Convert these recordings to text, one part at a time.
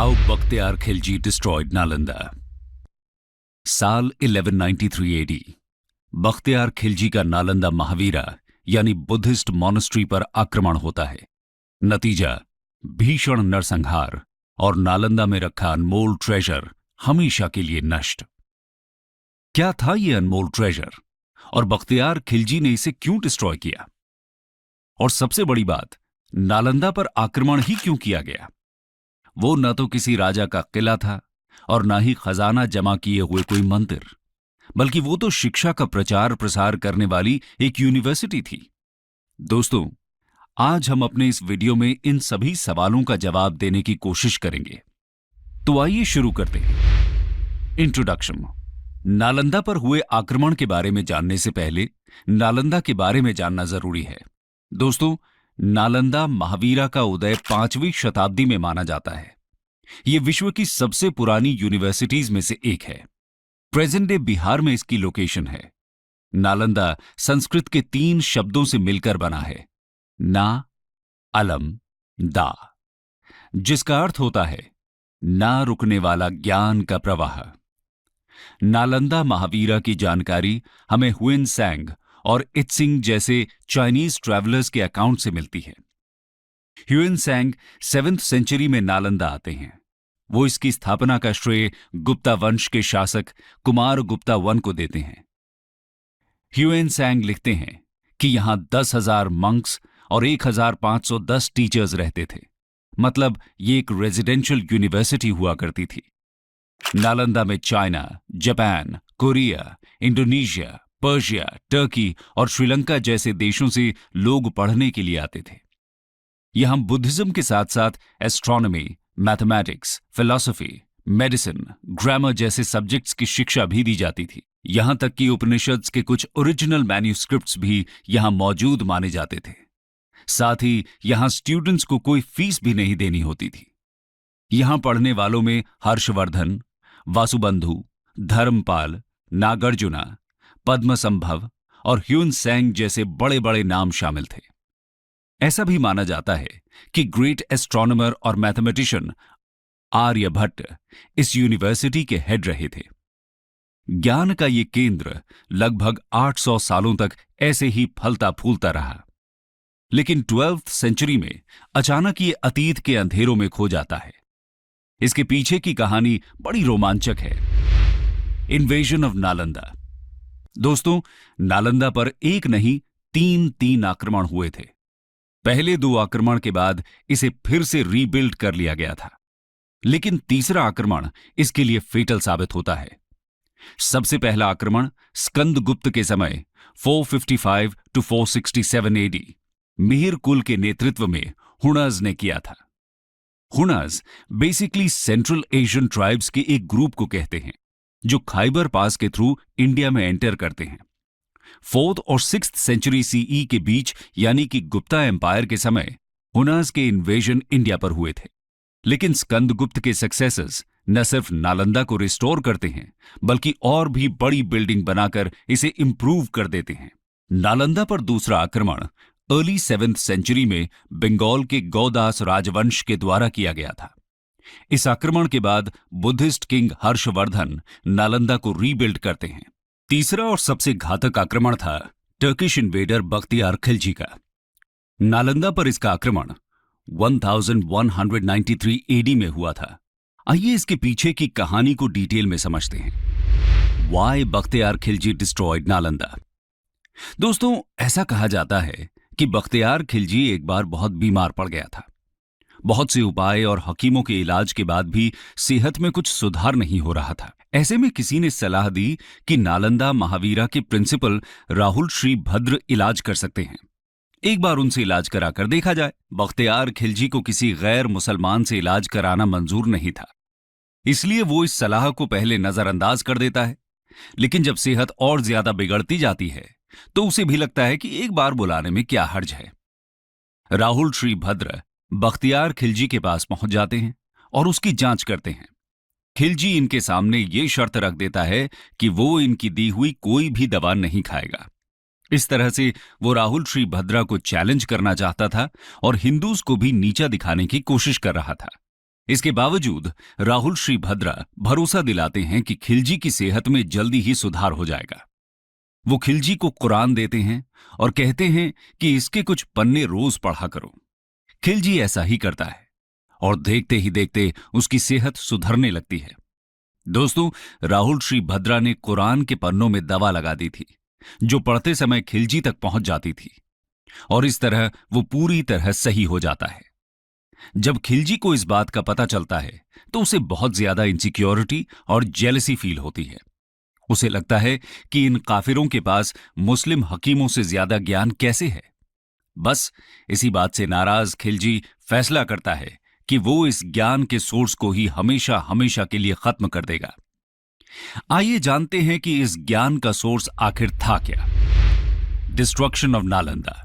How Bakhtiyar Khilji destroyed Nalanda. साल 1193 AD Bakhtiyar Khilji का नालंदा महावीरा यानी बुद्धिस्ट मॉनेस्ट्री पर आक्रमण होता है। नतीजा भीषण नरसंहार और नालंदा में रखा अनमोल ट्रेजर हमेशा के लिए नष्ट। क्या था यह अनमोल ट्रेजर और बख्तियार खिलजी ने इसे क्यों डिस्ट्रॉय किया? और सबसे बड़ी बात, नालंदा पर आक्रमण ही क्यों किया गया? वो न तो किसी राजा का किला था और न ही खजाना जमा किए हुए कोई मंदिर, बल्कि वो तो शिक्षा का प्रचार प्रसार करने वाली एक यूनिवर्सिटी थी। दोस्तों, आज हम अपने इस वीडियो में इन सभी सवालों का जवाब देने की कोशिश करेंगे। तो आइए शुरू करते हैं। इंट्रोडक्शन। नालंदा पर हुए आक्रमण के बारे में जानने से पहले नालंदा के बारे में जानना जरूरी है। दोस्तों, नालंदा महावीरा का उदय 5वीं शताब्दी में माना जाता है। यह विश्व की सबसे पुरानी यूनिवर्सिटीज में से एक है। प्रेजेंट डे बिहार में इसकी लोकेशन है। नालंदा संस्कृत के 3 शब्दों से मिलकर बना है, ना, अलम, दा, जिसका अर्थ होता है ना रुकने वाला ज्ञान का प्रवाह। नालंदा महावीरा की जानकारी हमें हुएन सैंग और इत्सिंग जैसे चाइनीज ट्रैवलर्स के अकाउंट से मिलती है। ह्यूएन सैंग 7th सेंचुरी में नालंदा आते हैं। वो इसकी स्थापना का श्रेय गुप्ता वंश के शासक कुमार गुप्ता वन को देते हैं। ह्यूएन सैंग लिखते हैं कि यहां 10,000 मंक्स और 1,510 टीचर्स रहते थे। मतलब ये एक रेजिडेंशियल यूनिवर्सिटी हुआ करती थी। नालंदा में China, Japan, Korea, Indonesia, Persia, Turkey और श्रीलंका जैसे देशों से लोग पढ़ने के लिए आते थे। यहां बुद्धिज्म के साथ साथ astronomy, mathematics, philosophy, medicine, grammar जैसे सब्जेक्ट्स की शिक्षा भी दी जाती थी। यहां तक कि उपनिषद्स के कुछ ओरिजिनल मैन्यूस्क्रिप्ट्स भी यहां मौजूद माने जाते थे। साथ ही यहां स्टूडेंट्स को कोई फीस भी नहीं देनी होती थी। यहां पढ़ने वालों में हर्षवर्धन, वासुबंधु, धर्मपाल, नागार्जुना, पद्मसंभव और ह्यून सैंग जैसे बड़े बड़े नाम शामिल थे। ऐसा भी माना जाता है कि ग्रेट एस्ट्रोनॉमर और मैथमेटिशियन आर्यभट्ट इस यूनिवर्सिटी के हेड रहे थे। ज्ञान का ये केंद्र लगभग 800 सालों तक ऐसे ही फलता फूलता रहा। लेकिन 12th सेंचुरी में अचानक ये अतीत के अंधेरों में खो जाता है। इसके पीछे की कहानी बड़ी रोमांचक है। Invasion of Nalanda. दोस्तों, नालंदा पर एक नहीं 3 आक्रमण हुए थे। पहले 2 आक्रमण के बाद इसे फिर से रीबिल्ड कर लिया गया था, लेकिन तीसरा आक्रमण इसके लिए फेटल साबित होता है। सबसे पहला आक्रमण स्कंदगुप्त के समय 455 to 467 एडी मिहिर कुल के नेतृत्व में हुनर्स ने किया था। हुनर्स बेसिकली सेंट्रल एशियन ट्राइब्स के एक ग्रुप को कहते हैं जो खाइबर पास के थ्रू इंडिया में एंटर करते हैं। 4th और 6th सेंचुरी सीई के बीच यानी कि गुप्ता एम्पायर के समय हुनर्स के इन्वेजन इंडिया पर हुए थे। लेकिन स्कंदगुप्त के सक्सेसर्स न सिर्फ नालंदा को रिस्टोर करते हैं, बल्कि और भी बड़ी बिल्डिंग बनाकर इसे इंप्रूव कर देते हैं। नालंदा पर दूसरा आक्रमण अर्ली 7th सेंचुरी में बंगाल के गौदास राजवंश के द्वारा किया गया था। इस आक्रमण के बाद बुद्धिस्ट किंग हर्षवर्धन नालंदा को रीबिल्ड करते हैं। तीसरा और सबसे घातक आक्रमण था टर्किश इन्वेडर बख्तियार खिलजी का। नालंदा पर इसका आक्रमण 1193 एडी में हुआ था। आइए इसके पीछे की कहानी को डिटेल में समझते हैं। Why Bakhtiyar Khilji destroyed Nalanda. दोस्तों, ऐसा कहा जाता है कि बख्तियार खिलजी एक बार बहुत बीमार पड़ गया था। बहुत से उपाय और हकीमों के इलाज के बाद भी सेहत में कुछ सुधार नहीं हो रहा था। ऐसे में किसी ने सलाह दी कि नालंदा महावीरा के प्रिंसिपल राहुल श्री भद्र इलाज कर सकते हैं। एक बार उनसे इलाज कराकर देखा जाए। बख्तियार खिलजी को किसी गैर मुसलमान से इलाज कराना मंजूर नहीं था, इसलिए वो इस सलाह को पहले नजरअंदाज कर देता है। लेकिन जब सेहत और ज्यादा बिगड़ती जाती है तो उसे भी लगता है कि एक बार बुलाने में क्या हर्ज है। राहुल श्री भद्र बख्तियार खिलजी के पास पहुंच जाते हैं और उसकी जांच करते हैं। खिलजी इनके सामने ये शर्त रख देता है कि वो इनकी दी हुई कोई भी दवा नहीं खाएगा। इस तरह से वो राहुल श्री भद्रा को चैलेंज करना चाहता था और हिंदूज को भी नीचा दिखाने की कोशिश कर रहा था। इसके बावजूद राहुल श्री भद्रा भरोसा दिलाते हैं कि खिलजी की सेहत में जल्दी ही सुधार हो जाएगा। वो खिलजी को कुरान देते हैं और कहते हैं कि इसके कुछ पन्ने रोज पढ़ा करो। खिलजी ऐसा ही करता है और देखते ही देखते उसकी सेहत सुधरने लगती है। दोस्तों, राहुल श्री भद्रा ने कुरान के पन्नों में दवा लगा दी थी, जो पढ़ते समय खिलजी तक पहुंच जाती थी और इस तरह वो पूरी तरह सही हो जाता है। जब खिलजी को इस बात का पता चलता है तो उसे बहुत ज्यादा इनसिक्योरिटी और जेलसी फील होती है। उसे लगता है कि इन काफिरों के पास मुस्लिम हकीमों से ज्यादा ज्ञान कैसे है। बस इसी बात से नाराज खिलजी फैसला करता है कि वो इस ज्ञान के सोर्स को ही हमेशा हमेशा के लिए खत्म कर देगा। आइए जानते हैं कि इस ज्ञान का सोर्स आखिर था क्या। Destruction of Nalanda.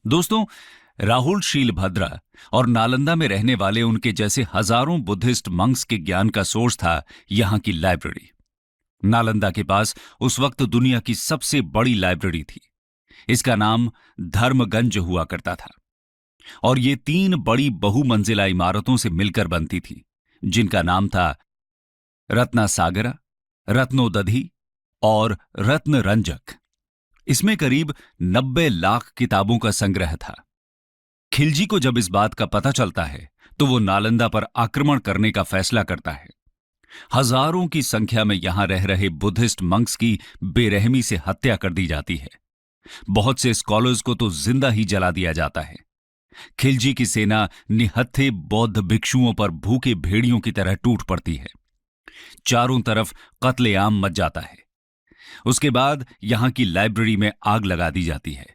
दोस्तों, राहुल शीलभद्रा और नालंदा में रहने वाले उनके जैसे हजारों बुद्धिस्ट मंक्स के ज्ञान का सोर्स था यहां की लाइब्रेरी। नालंदा के पास उस वक्त दुनिया की सबसे बड़ी लाइब्रेरी थी। इसका नाम धर्मगंज हुआ करता था और ये 3 बड़ी बहुमंजिला इमारतों से मिलकर बनती थी, जिनका नाम था रत्नासागरा, रत्नोदधि और रत्नरंजक। इसमें करीब 90 लाख किताबों का संग्रह था। खिलजी को जब इस बात का पता चलता है तो वो नालंदा पर आक्रमण करने का फैसला करता है। हजारों की संख्या में यहां रह रहे बुद्धिस्ट मंक्स की बेरहमी से हत्या कर दी जाती है। बहुत से स्कॉलर्स को तो जिंदा ही जला दिया जाता है। खिलजी की सेना निहत्थे बौद्ध भिक्षुओं पर भूखे भेड़ियों की तरह टूट पड़ती है। चारों तरफ कत्लेआम मच जाता है। उसके बाद यहां की लाइब्रेरी में आग लगा दी जाती है।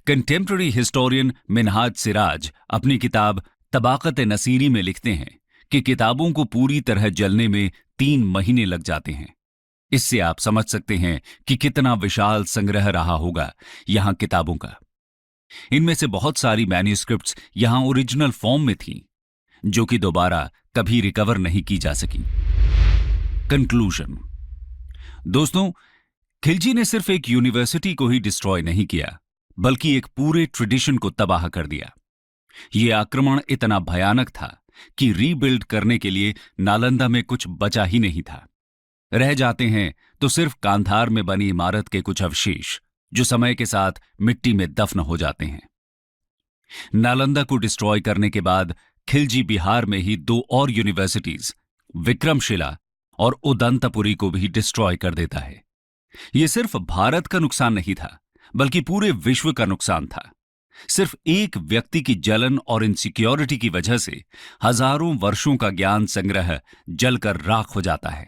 कंटेम्पररी हिस्टोरियन मिनहाज सिराज अपनी किताब तबाकत नसीरी में लिखते हैं कि किताबों को पूरी तरह जलने में 3 महीने लग जाते हैं। इससे आप समझ सकते हैं कि कितना विशाल संग्रह रहा होगा यहां किताबों का। इनमें से बहुत सारी मैन्युस्क्रिप्ट्स यहां ओरिजिनल फॉर्म में थीं, जो कि दोबारा कभी रिकवर नहीं की जा सकी। कंक्लूजन। दोस्तों, खिलजी ने सिर्फ एक यूनिवर्सिटी को ही डिस्ट्रॉय नहीं किया, बल्कि एक पूरे ट्रेडिशन को तबाह कर दिया। यह आक्रमण इतना भयानक था कि रीबिल्ड करने के लिए नालंदा में कुछ बचा ही नहीं था। रह जाते हैं तो सिर्फ कांधार में बनी इमारत के कुछ अवशेष, जो समय के साथ मिट्टी में दफन हो जाते हैं। नालंदा को डिस्ट्रॉय करने के बाद खिलजी बिहार में ही 2 और यूनिवर्सिटीज, विक्रमशिला और उदंतपुरी को भी डिस्ट्रॉय कर देता है। यह सिर्फ भारत का नुकसान नहीं था, बल्कि पूरे विश्व का नुकसान था। सिर्फ एक व्यक्ति की जलन और इनसिक्योरिटी की वजह से हजारों वर्षों का ज्ञान संग्रह जलकर राख हो जाता है।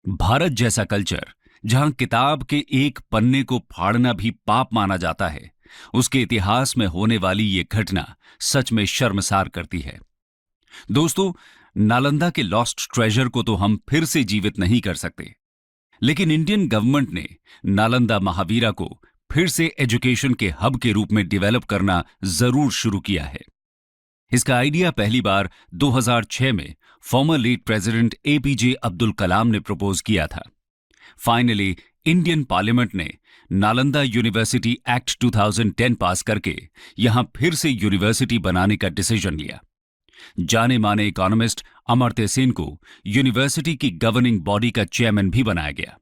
भारत जैसा कल्चर, जहां किताब के एक पन्ने को फाड़ना भी पाप माना जाता है, उसके इतिहास में होने वाली ये घटना सच में शर्मसार करती है। दोस्तों, नालंदा के लॉस्ट ट्रेजर को तो हम फिर से जीवित नहीं कर सकते, लेकिन इंडियन गवर्नमेंट ने नालंदा महावीरा को फिर से एजुकेशन के हब के रूप में डेवलप करना जरूर शुरू किया है। इसका आइडिया पहली बार 2006 में former lead president APJ Abdul Kalam ने प्रपोज किया था। फाइनली इंडियन पार्लियामेंट ने नालंदा यूनिवर्सिटी एक्ट 2010 पास करके यहां फिर से यूनिवर्सिटी बनाने का डिसीजन लिया। जाने माने इकोनॉमिस्ट अमर्त्य सेन को यूनिवर्सिटी की गवर्निंग बॉडी का चेयरमैन भी बनाया गया।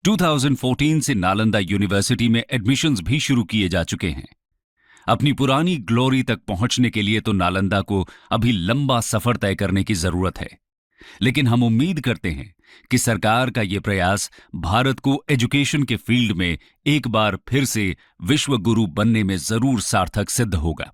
2014 से नालंदा यूनिवर्सिटी में एडमिशन्स भी शुरू किए जा चुके हैं। अपनी पुरानी ग्लोरी तक पहुंचने के लिए तो नालंदा को अभी लंबा सफर तय करने की जरूरत है, लेकिन हम उम्मीद करते हैं कि सरकार का यह प्रयास भारत को एजुकेशन के फील्ड में एक बार फिर से विश्व गुरु बनने में जरूर सार्थक सिद्ध होगा।